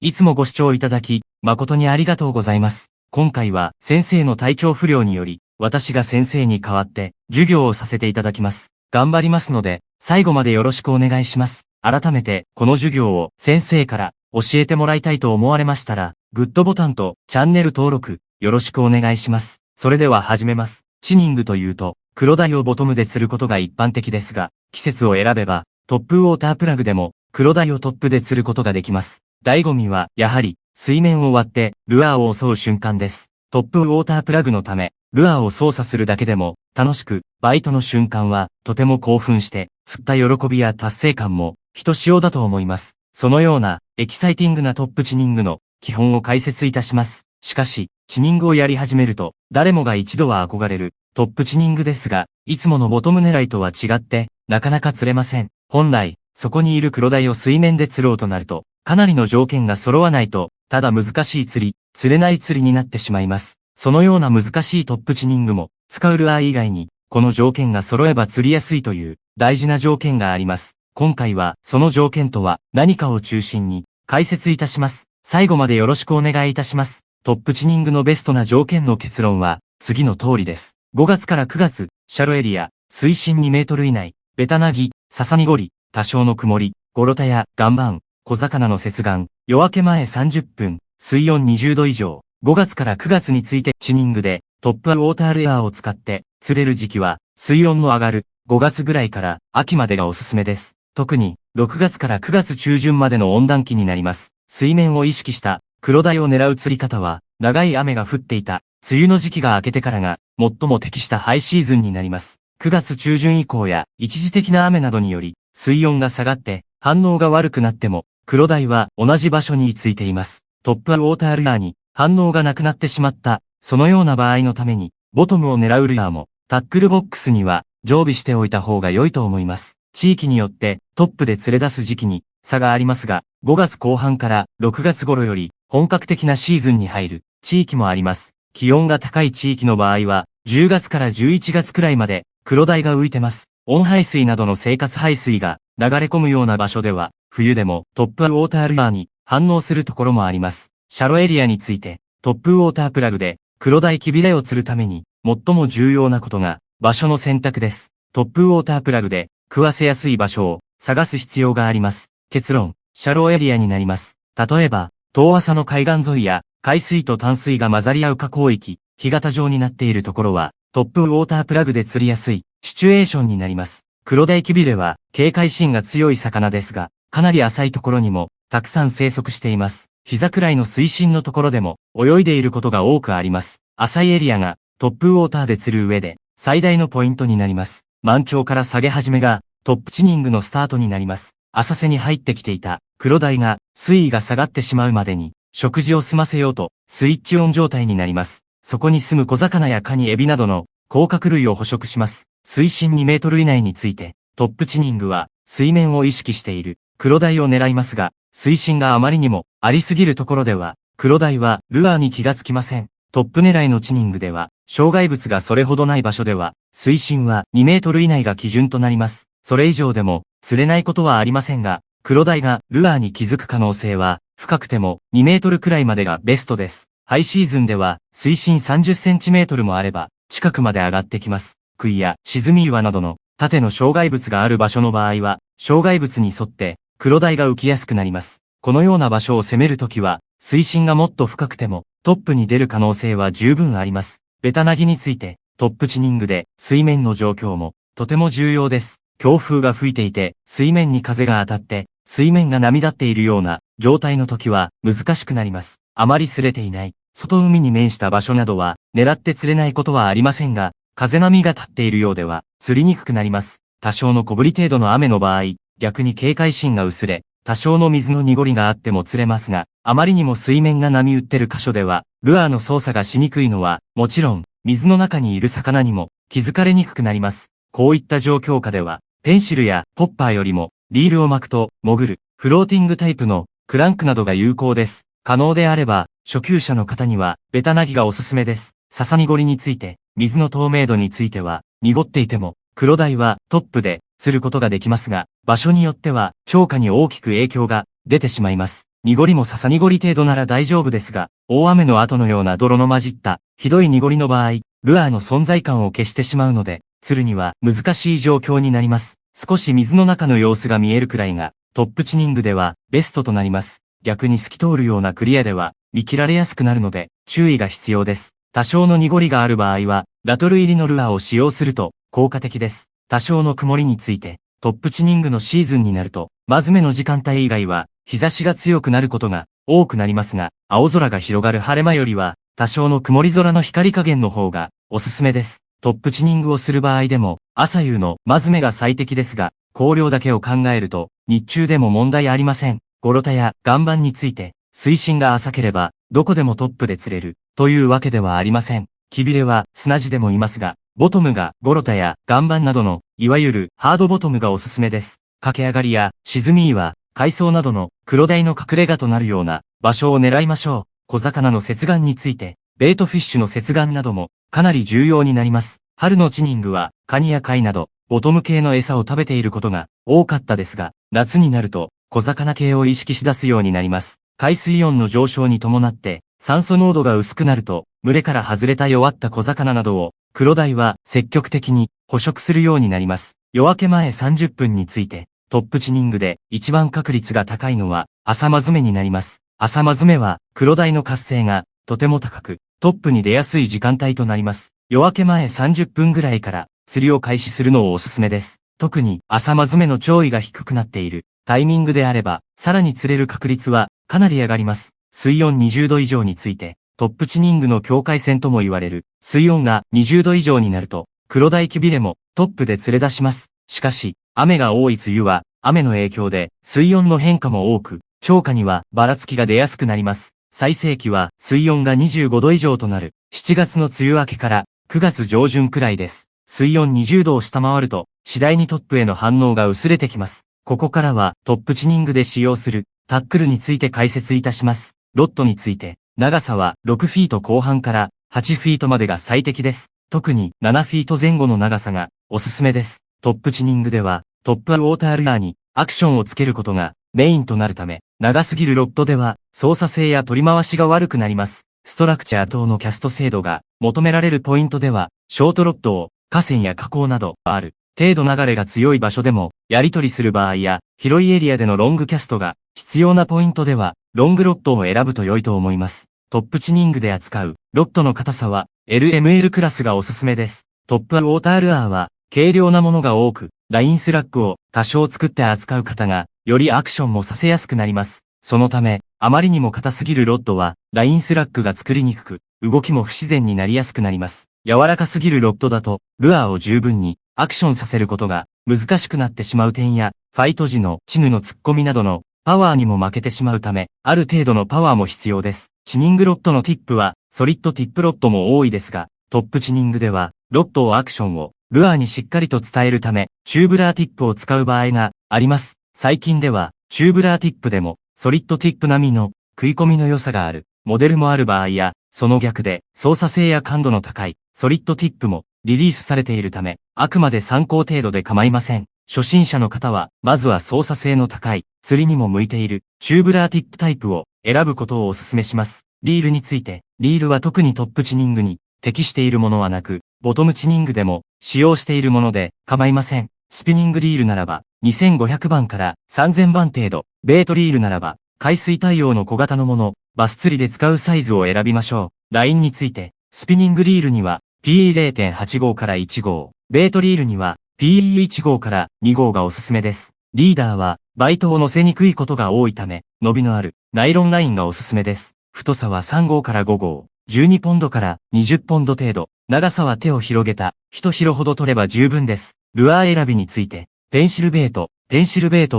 いつもご視聴いただき、誠にありがとうございます。今回は先生の体調不良により、私が先生に代わって授業をさせていただきます。頑張りますので、最後までよろしくお願いします。改めて、この授業を先生から教えてもらいたいと思われましたら、グッドボタンとチャンネル登録、よろしくお願いします。それでは始めます。チニングというと、黒鯛をボトムで釣ることが一般的ですが、季節を選べば、トップウォータープラグでも、黒鯛をトップで釣ることができます。醍醐味は、やはり、水面を割って、ルアーを襲う瞬間です。トップウォータープラグのため、ルアーを操作するだけでも、楽しく、バイトの瞬間は、とても興奮して、釣った喜びや達成感も、ひとしおだと思います。そのような、エキサイティングなトップチニングの、基本を解説いたします。しかし、チニングをやり始めると、誰もが一度は憧れる、トップチニングですが、いつものボトム狙いとは違って、なかなか釣れません。本来、そこにいる黒鯛を水面で釣ろうとなると、かなりの条件が揃わないと、ただ難しい釣れない釣りになってしまいます。そのような難しいトップチニングも、使うルアー以外に、この条件が揃えば釣りやすいという大事な条件があります。今回はその条件とは何かを中心に解説いたします。最後までよろしくお願いいたします。トップチニングのベストな条件の結論は次の通りです。5月から9月、シャロエリア、水深2メートル以内、ベタナギ、ササニゴリ、多少の曇り、ゴロタや岩盤、小魚の接岸、夜明け前30分、水温20度以上。5月から9月についてチニングでトップウォータールアーを使って釣れる時期は水温の上がる5月ぐらいから秋までがおすすめです。特に6月から9月中旬までの温暖期になります。水面を意識した黒鯛を狙う釣り方は長い雨が降っていた梅雨の時期が明けてからが最も適したハイシーズンになります。9月中旬以降や一時的な雨などにより水温が下がって反応が悪くなっても黒鯛は同じ場所についています。トップウォータールアーに反応がなくなってしまった、そのような場合のために、ボトムを狙うルアーも、タックルボックスには、常備しておいた方が良いと思います。地域によって、トップで釣れ出す時期に、差がありますが、5月後半から6月頃より、本格的なシーズンに入る、地域もあります。気温が高い地域の場合は、10月から11月くらいまで、黒鯛が浮いてます。温排水などの生活排水が、流れ込むような場所では、冬でも、トップウォータールアーに、反応するところもあります。シャロエリアについて、トップウォータープラグで黒鯛キビレを釣るために最も重要なことが場所の選択です。トップウォータープラグで食わせやすい場所を探す必要があります。結論、シャロエリアになります。例えば、遠浅の海岸沿いや海水と淡水が混ざり合う河口域、干潟状になっているところはトップウォータープラグで釣りやすいシチュエーションになります。黒鯛キビレは警戒心が強い魚ですが、かなり浅いところにもたくさん生息しています。膝くらいの水深のところでも泳いでいることが多くあります。浅いエリアがトップウォーターで釣る上で最大のポイントになります。満潮から下げ始めがトップチニングのスタートになります。浅瀬に入ってきていた黒鯛が水位が下がってしまうまでに食事を済ませようとスイッチオン状態になります。そこに住む小魚やカニエビなどの甲殻類を捕食します。水深2メートル以内についてトップチニングは水面を意識している黒鯛を狙いますが、水深があまりにもありすぎるところでは、黒鯛はルアーに気がつきません。トップ狙いのチニングでは、障害物がそれほどない場所では、水深は2メートル以内が基準となります。それ以上でも、釣れないことはありませんが、黒鯛がルアーに気づく可能性は、深くても2メートルくらいまでがベストです。ハイシーズンでは、水深30センチメートルもあれば、近くまで上がってきます。杭や沈み岩などの縦の障害物がある場所の場合は、障害物に沿って、黒鯛が浮きやすくなります。このような場所を攻めるときは、水深がもっと深くても、トップに出る可能性は十分あります。ベタナギについて、トップチニングで、水面の状況も、とても重要です。強風が吹いていて、水面に風が当たって、水面が波立っているような状態の時は、難しくなります。あまり擦れていない、外海に面した場所などは、狙って釣れないことはありませんが、風波が立っているようでは、釣りにくくなります。多少の小降り程度の雨の場合、逆に警戒心が薄れ、多少の水の濁りがあっても釣れますが、あまりにも水面が波打ってる箇所では、ルアーの操作がしにくいのは、もちろん、水の中にいる魚にも気づかれにくくなります。こういった状況下では、ペンシルやポッパーよりも、リールを巻くと、潜る、フローティングタイプのクランクなどが有効です。可能であれば、初級者の方には、ベタナギがおすすめです。ササニゴリについて、水の透明度については、濁っていても、黒鯛はトップで釣ることができますが、場所によっては、釣果に大きく影響が出てしまいます。濁りも笹濁り程度なら大丈夫ですが、大雨の後のような泥の混じった、ひどい濁りの場合、ルアーの存在感を消してしまうので、釣るには難しい状況になります。少し水の中の様子が見えるくらいが、トップチニングではベストとなります。逆に透き通るようなクリアでは、見切られやすくなるので、注意が必要です。多少の濁りがある場合は、ラトル入りのルアーを使用すると、効果的です。多少の曇りについて、トップチニングのシーズンになると、マズメの時間帯以外は、日差しが強くなることが多くなりますが、青空が広がる晴れ間よりは、多少の曇り空の光加減の方がおすすめです。トップチニングをする場合でも、朝夕のマズメが最適ですが、光量だけを考えると、日中でも問題ありません。ゴロタや岩盤について、水深が浅ければ、どこでもトップで釣れる、というわけではありません。キビレは砂地でもいますが、ボトムがゴロタや岩盤などの、いわゆるハードボトムがおすすめです。駆け上がりや沈み岩、海藻などの黒鯛の隠れ家となるような場所を狙いましょう。小魚の接岸について、ベイトフィッシュの接岸などもかなり重要になります。春のチニングはカニや貝などボトム系の餌を食べていることが多かったですが、夏になると小魚系を意識し出すようになります。海水温の上昇に伴って酸素濃度が薄くなると、群れから外れた弱った小魚などを黒鯛は積極的に捕食するようになります。夜明け前30分について、トップチニングで一番確率が高いのは朝マズメになります。朝マズメは黒鯛の活性がとても高く、トップに出やすい時間帯となります。夜明け前30分ぐらいから釣りを開始するのをおすすめです。特に朝マズメの潮位が低くなっているタイミングであれば、さらに釣れる確率はかなり上がります。水温20度以上について、トップチニングの境界線とも言われる、水温が20度以上になると、黒鯛キビレもトップで釣れ出します。しかし、雨が多い梅雨は、雨の影響で水温の変化も多く、釣果にはばらつきが出やすくなります。最盛期は水温が25度以上となる7月の梅雨明けから9月上旬くらいです。水温20度を下回ると、次第にトップへの反応が薄れてきます。ここからはトップチニングで使用するタックルについて解説いたします。ロッドについて、長さは6フィート後半から8フィートまでが最適です。特に7フィート前後の長さがおすすめです。トップチニングではトップウォータールアーにアクションをつけることがメインとなるため、長すぎるロッドでは操作性や取り回しが悪くなります。ストラクチャー等のキャスト精度が求められるポイントでは、ショートロッドを河川や河口などある程度流れが強い場所でもやり取りする場合や広いエリアでのロングキャストが必要なポイントではロングロッドを選ぶと良いと思います。トップチニングで扱うロッドの硬さは LML クラスがおすすめです。トップウォータールアーは軽量なものが多く、ラインスラッグを多少作って扱う方がよりアクションもさせやすくなります。そのため、あまりにも硬すぎるロッドはラインスラッグが作りにくく、動きも不自然になりやすくなります。柔らかすぎるロッドだと、ルアーを十分にアクションさせることが難しくなってしまう点や、ファイト時のチヌの突っ込みなどのパワーにも負けてしまうため、ある程度のパワーも必要です。チニングロッドのティップは、ソリッドティップロッドも多いですが、トップチニングでは、ロッドをアクションをルアーにしっかりと伝えるため、チューブラーティップを使う場合があります。最近では、チューブラーティップでも、ソリッドティップ並みの食い込みの良さがあるモデルもある場合や、その逆で操作性や感度の高いソリッドティップもリリースされているため、あくまで参考程度で構いません。初心者の方は、まずは操作性の高い、釣りにも向いているチューブラーティップタイプを選ぶことをお勧めします。リールについて、リールは特にトップチニングに適しているものはなく、ボトムチニングでも使用しているもので構いません。スピニングリールならば2500番から3000番程度、ベイトリールならば海水対応の小型のもの、バス釣りで使うサイズを選びましょう。ラインについて、スピニングリールには PE0.8 号から1号、ベイトリールには PE1 号から2号がおすすめです。リーダーはバイトを乗せにくいことが多いため、伸びのあるナイロンラインがおすすめです。太さは3号から5号、12ポンドから20ポンド程度、長さは手を広げた1広ほど取れば十分です。ルアー選びについて、ペンシルベイト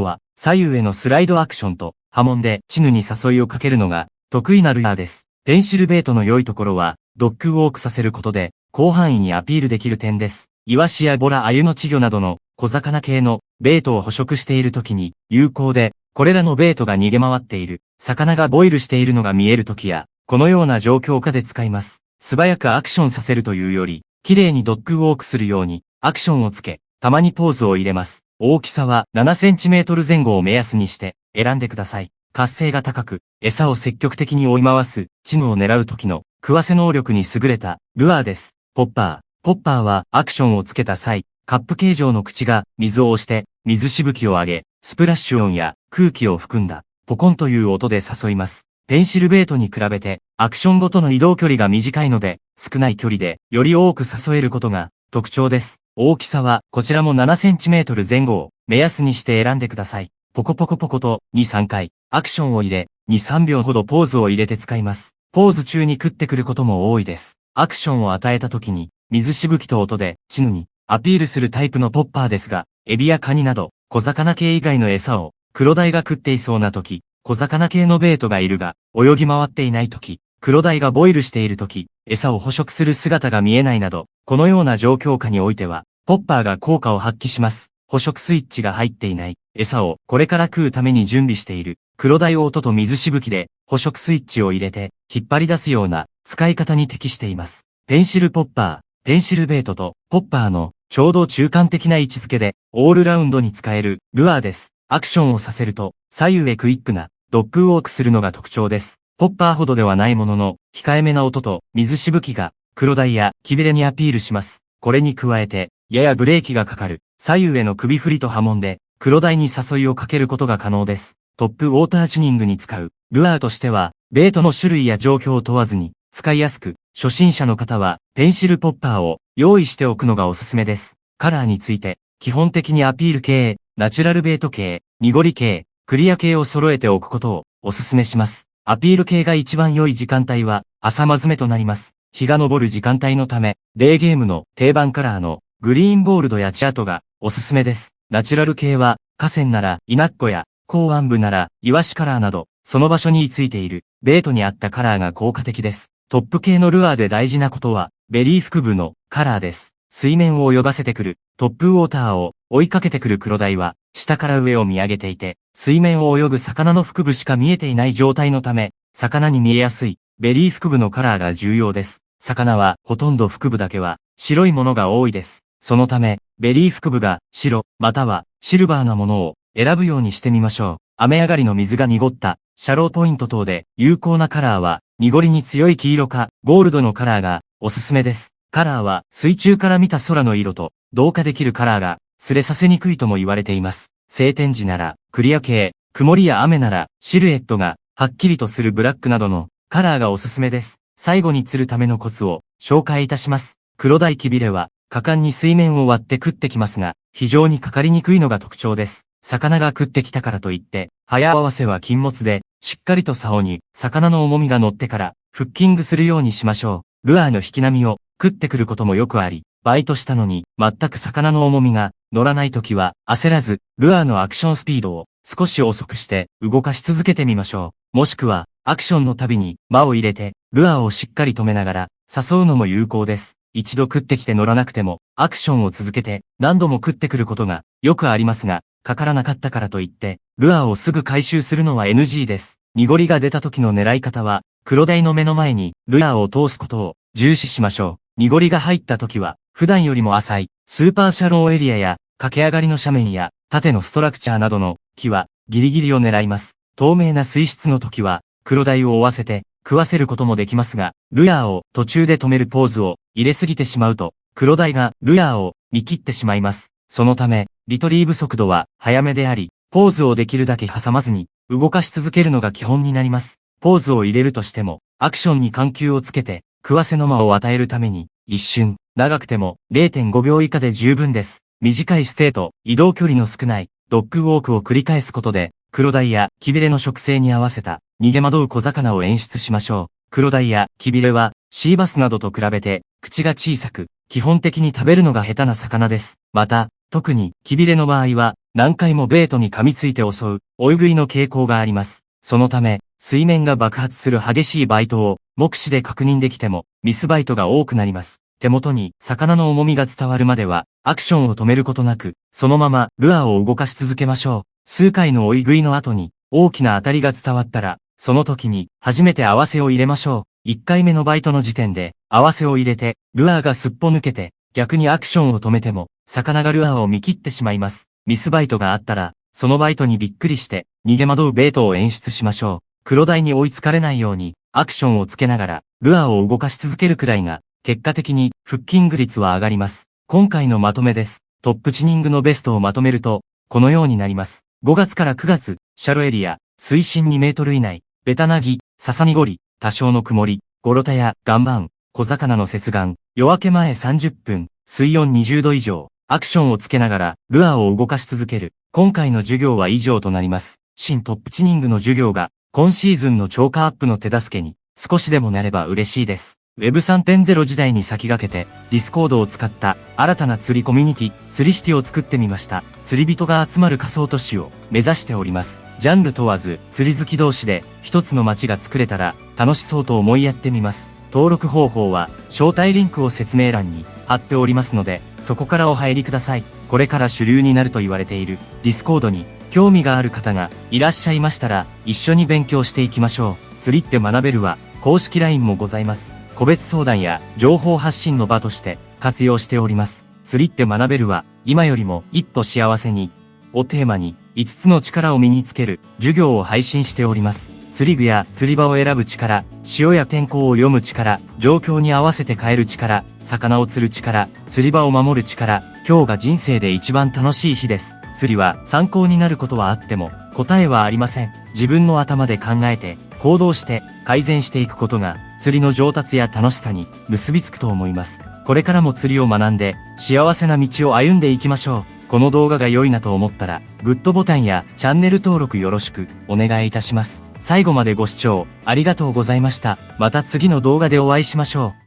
は左右へのスライドアクションと波紋でチヌに誘いをかけるのが得意なルアーです。ペンシルベイトの良いところは、ドッグウォークさせることで広範囲にアピールできる点です。イワシやボラ、アユの稚魚などの小魚系のベイトを捕食している時に有効で、これらのベイトが逃げ回っている魚がボイルしているのが見える時や、このような状況下で使います。素早くアクションさせるというより、綺麗にドッグウォークするようにアクションをつけ、たまにポーズを入れます。大きさは7センチメートル前後を目安にして選んでください。活性が高く、餌を積極的に追い回す、チヌを狙う時の、食わせ能力に優れた、ルアーです。ポッパー。ポッパーはアクションをつけた際、カップ形状の口が水を押して、水しぶきを上げ、スプラッシュ音や空気を含んだ、ポコンという音で誘います。ペンシルベイトに比べて、アクションごとの移動距離が短いので、少ない距離で、より多く誘えることが特徴です。大きさは、こちらも7センチメートル前後を目安にして選んでください。ポコポコポコと2、3回、アクションを入れ、2、3秒ほどポーズを入れて使います。ポーズ中に食ってくることも多いです。アクションを与えた時に、水しぶきと音で、チヌにアピールするタイプのポッパーですが、エビやカニなど、小魚系以外の餌を、クロダイが食っていそうな時、小魚系のベイトがいるが、泳ぎ回っていない時、クロダイがボイルしている時、餌を捕食する姿が見えないなど、このような状況下においては、ポッパーが効果を発揮します。捕食スイッチが入っていない、餌をこれから食うために準備している、クロダイを音と水しぶきで、捕食スイッチを入れて、引っ張り出すような、使い方に適しています。ペンシルポッパー、ペンシルベイトと、ポッパーの、ちょうど中間的な位置づけで、オールラウンドに使える、ルアーです。アクションをさせると、左右へクイックな、ドッグウォークするのが特徴です。ポッパーほどではないものの、控えめな音と水しぶきが、クロダイやキビレにアピールします。これに加えて、ややブレーキがかかる、左右への首振りと波紋で、クロダイに誘いをかけることが可能です。トップウォーターチュニングに使う、ルアーとしては、ベイトの種類や状況を問わずに、使いやすく、初心者の方は、ペンシルポッパーを用意しておくのがおすすめです。カラーについて、基本的にアピール系、ナチュラルベイト系、濁り系、クリア系を揃えておくことをお勧めします。アピール系が一番良い時間帯は朝まずめとなります。日が昇る時間帯のため、デーゲームの定番カラーのグリーンゴールドやチャートがおすすめです。ナチュラル系は河川ならイナッコや港湾部ならイワシカラーなど、その場所についているベイトに合ったカラーが効果的です。トップ系のルアーで大事なことはベリー腹部のカラーです。水面を泳がせてくるトップウォーターを追いかけてくるクロダイは下から上を見上げていて、水面を泳ぐ魚の腹部しか見えていない状態のため、魚に見えやすいベリー腹部のカラーが重要です。魚はほとんど腹部だけは白いものが多いです。そのため、ベリー腹部が白、またはシルバーなものを選ぶようにしてみましょう。雨上がりの水が濁ったシャローポイント等で有効なカラーは濁りに強い黄色かゴールドのカラーがおすすめです。カラーは水中から見た空の色と同化できるカラーが擦れさせにくいとも言われています。晴天時ならクリア系、曇りや雨ならシルエットがはっきりとするブラックなどのカラーがおすすめです。最後に釣るためのコツを紹介いたします。クロダイキビレは果敢に水面を割って食ってきますが、非常にかかりにくいのが特徴です。魚が食ってきたからといって、早合わせは禁物で、しっかりと竿に魚の重みが乗ってからフッキングするようにしましょう。ルアーの引き波を食ってくることもよくあり、バイトしたのに全く魚の重みが乗らないときは焦らず、ルアーのアクションスピードを少し遅くして動かし続けてみましょう。もしくは、アクションのたびに間を入れて、ルアーをしっかり止めながら誘うのも有効です。一度食ってきて乗らなくても、アクションを続けて何度も食ってくることがよくありますが、かからなかったからといって、ルアーをすぐ回収するのは NG です。濁りが出た時の狙い方は、クロダイの目の前にルアーを通すことを重視しましょう。濁りが入った時は、普段よりも浅い、スーパーシャローエリアや、駆け上がりの斜面や、縦のストラクチャーなどの木は、ギリギリを狙います。透明な水質の時は、クロダイを追わせて、食わせることもできますが、ルアーを途中で止めるポーズを入れすぎてしまうと、クロダイがルアーを見切ってしまいます。そのため、リトリーブ速度は早めであり、ポーズをできるだけ挟まずに、動かし続けるのが基本になります。ポーズを入れるとしても、アクションに緩急をつけて、食わせの間を与えるために、一瞬、長くても 0.5 秒以下で十分です。短いステート、移動距離の少ない、ドッグウォークを繰り返すことで、クロダイやキビレの食性に合わせた、逃げ惑う小魚を演出しましょう。クロダイやキビレは、シーバスなどと比べて、口が小さく、基本的に食べるのが下手な魚です。また、特に、キビレの場合は、何回もベイトに噛みついて襲う、追い食いの傾向があります。そのため、水面が爆発する激しいバイトを、目視で確認できても、ミスバイトが多くなります。手元に魚の重みが伝わるまでは、アクションを止めることなく、そのままルアーを動かし続けましょう。数回の追い食いの後に、大きな当たりが伝わったら、その時に初めて合わせを入れましょう。1回目のバイトの時点で、合わせを入れて、ルアーがすっぽ抜けて、逆にアクションを止めても、魚がルアーを見切ってしまいます。ミスバイトがあったら、そのバイトにびっくりして、逃げ惑うベイトを演出しましょう。黒台に追いつかれないように、アクションをつけながら、ルアーを動かし続けるくらいが、結果的に、フッキング率は上がります。今回のまとめです。トップチニングのベストをまとめると、このようになります。5月から9月、シャロエリア、水深2メートル以内、ベタナギ、ササニゴリ、多少の曇り、ゴロタや岩盤、小魚の接岸、夜明け前30分、水温20度以上、アクションをつけながら、ルアーを動かし続ける。今回の授業は以上となります。新トップチニングの授業が、今シーズンの超過アップの手助けに、少しでもなれば嬉しいです。Web3.0 時代に先駆けて、ディスコードを使った新たな釣りコミュニティ、釣りシティを作ってみました。釣り人が集まる仮想都市を目指しております。ジャンル問わず、釣り好き同士で一つの街が作れたら楽しそうと思いやってみます。登録方法は、招待リンクを説明欄に貼っておりますので、そこからお入りください。これから主流になると言われているディスコードに興味がある方がいらっしゃいましたら、一緒に勉強していきましょう。釣りって学べるは、公式 LINE もございます。個別相談や情報発信の場として活用しております。釣りって学べるは、今よりも一歩幸せにをテーマに5つの力を身につける授業を配信しております。釣り具や釣り場を選ぶ力、潮や天候を読む力、状況に合わせて変える力、魚を釣る力、釣り場を守る力、今日が人生で一番楽しい日です。釣りは参考になることはあっても答えはありません。自分の頭で考えて行動して改善していくことが釣りの上達や楽しさに結びつくと思います。これからも釣りを学んで幸せな道を歩んでいきましょう。この動画が良いなと思ったらグッドボタンやチャンネル登録よろしくお願いいたします。最後までご視聴ありがとうございました。また次の動画でお会いしましょう。